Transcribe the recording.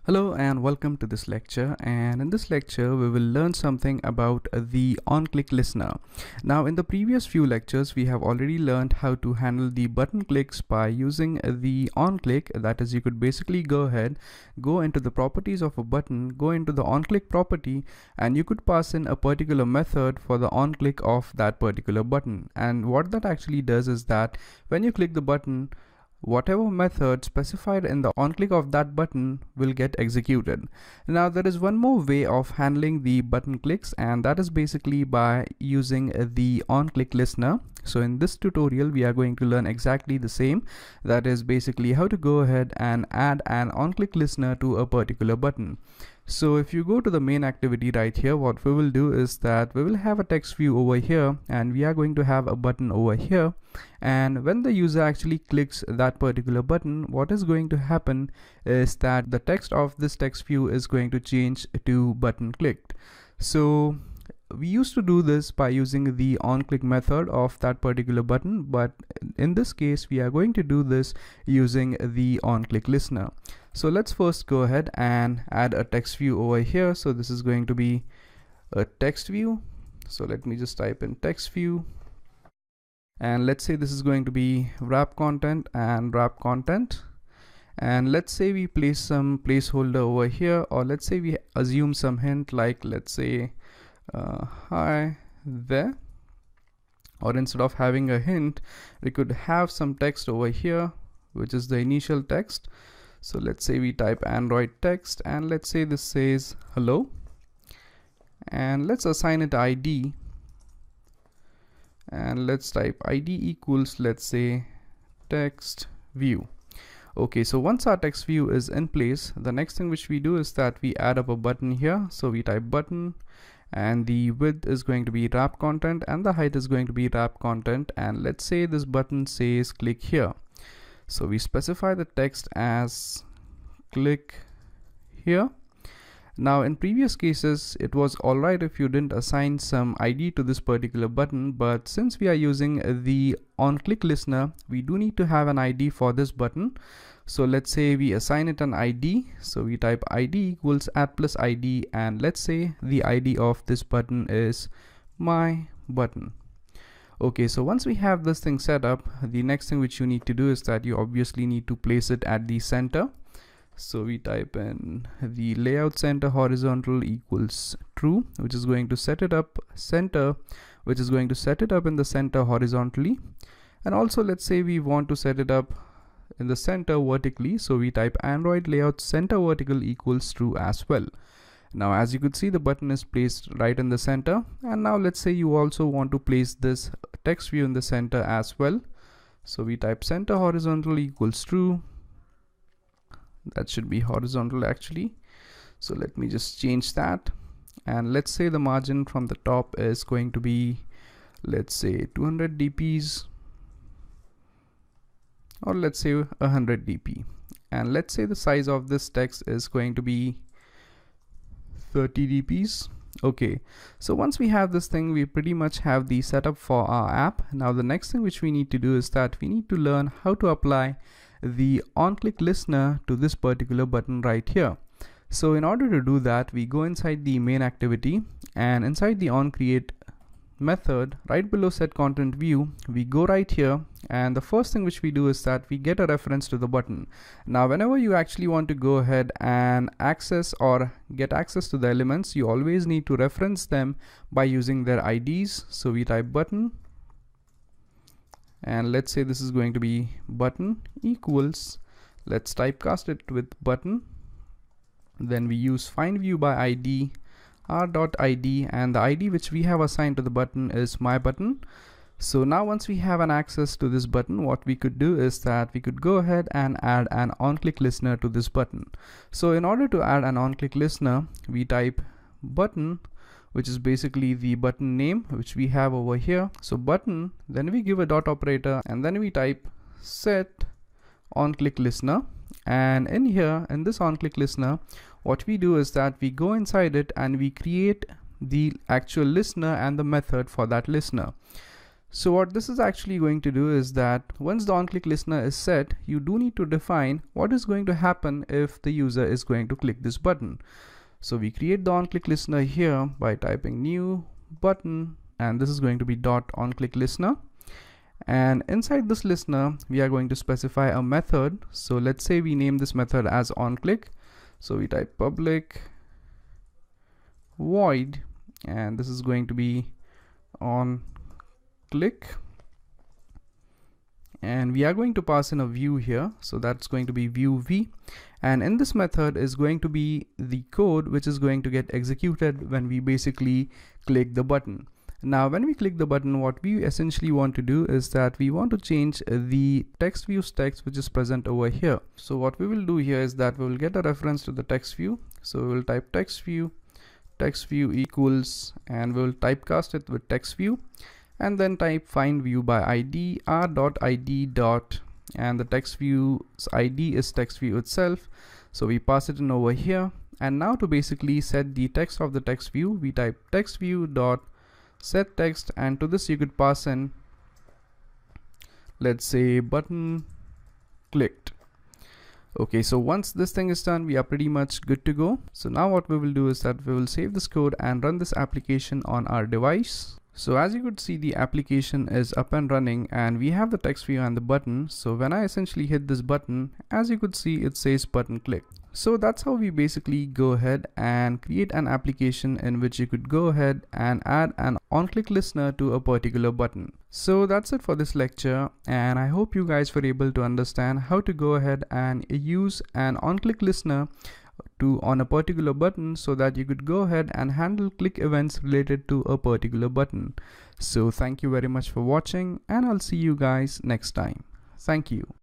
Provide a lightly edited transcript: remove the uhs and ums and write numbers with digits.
Hello and welcome to this lecture, and in this lecture we will learn something about the OnClickListener. Now in the previous few lectures we have already learned how to handle the button clicks by using the OnClick. That is, you could basically go ahead, go into the properties of a button, go into the OnClick property, and you could pass in a particular method for the OnClick of that particular button. And what that actually does is that when you click the button, whatever method specified in the OnClick of that button will get executed. Now there is one more way of handling the button clicks, and that is basically by using the OnClickListener. So in this tutorial we are going to learn exactly the same. That is basically how to go ahead and add an OnClickListener to a particular button. So if you go to the main activity right here, what we will do is that we will have a text view over here, and we are going to have a button over here. And when the user actually clicks that particular button, what is going to happen is that the text of this text view is going to change to button clicked. So we used to do this by using the onClick method of that particular button, but in this case we are going to do this using the OnClickListener. So let's first go ahead and add a text view over here. So this is going to be a text view. So let me just type in text view, and let's say this is going to be wrap content and wrap content. And let's say we place some placeholder over here, or let's say we assume some hint like, let's say hi there, or instead of having a hint we could have some text over here which is the initial text. So let's say we type Android text, and let's say this says hello, and let's assign it ID, and let's type ID equals, let's say, text view. Okay, so once our text view is in place, the next thing which we do is that we add up a button here. So we type button, and the width is going to be wrap content and the height is going to be wrap content, and let's say this button says click here. So we specify the text as click here. Now in previous cases it was alright if you didn't assign some ID to this particular button, but since we are using the OnClickListener, we do need to have an ID for this button. So let's say we assign it an ID. So we type ID equals @+ID, and let's say the ID of this button is my button. Okay, so once we have this thing set up, the next thing which you need to do is that you obviously need to place it at the center. So we type in the layout center horizontal equals true, which is going to set it up center, which is going to set it up in the center horizontally. And also let's say we want to set it up in the center vertically. So we type Android layout center vertical equals true as well. Now as you could see, the button is placed right in the center, and now let's say you also want to place this text view in the center as well. So we type center horizontal equals true. That should be horizontal actually. So let me just change that, and let's say the margin from the top is going to be, let's say 200 dps, or let's say 100 dp, and let's say the size of this text is going to be 30 dps. Okay, so once we have this thing, we pretty much have the setup for our app. Now the next thing which we need to do is that we need to learn how to apply the OnClickListener to this particular button right here. So in order to do that, we go inside the main activity, and inside the onCreate method right below set content view, we go right here, and the first thing which we do is that we get a reference to the button. Now whenever you actually want to go ahead and access or get access to the elements, you always need to reference them by using their IDs. So we type button, and let's say this is going to be button equals, let's typecast it with button, then we use find view by ID r.id, and the ID which we have assigned to the button is my button. So now once we have an access to this button, what we could do is that we could go ahead and add an OnClickListener to this button. So in order to add an OnClickListener, we type button, which is basically the button name which we have over here. So button, then we give a dot operator, and then we type set OnClickListener. And in here, in this OnClickListener, what we do is that we go inside it and we create the actual listener and the method for that listener. So what this is actually going to do is that once the OnClick listener is set, you do need to define what is going to happen if the user is going to click this button. So we create the OnClick listener here by typing new button, and this is going to be .OnClickListener. And inside this listener, we are going to specify a method. So let's say we name this method as OnClick. So we type public void, and this is going to be OnClick, and we are going to pass in a view here, so that's going to be view v, and in this method is going to be the code which is going to get executed when we basically click the button. Now when we click the button, what we essentially want to do is that we want to change the text view's text which is present over here. So what we will do here is that we will get a reference to the text view, so we will type text view equals, and we will typecast it with text view, and then type find view by id r.id dot, and the text view's id is text view itself, so we pass it in over here. And now to basically set the text of the text view, we type text view dot set text, and to this you could pass in, let's say, button clicked. Okay, so once this thing is done, we are pretty much good to go. So now what we will do is that we will save this code and run this application on our device. So as you could see, the application is up and running, and we have the text view and the button. So when I essentially hit this button, as you could see, it says button click. So that's how we basically go ahead and create an application in which you could go ahead and add an OnClick listener to a particular button. So that's it for this lecture, and I hope you guys were able to understand how to go ahead and use an OnClick listener on a particular button so that you could go ahead and handle click events related to a particular button. So thank you very much for watching, and I'll see you guys next time. Thank you.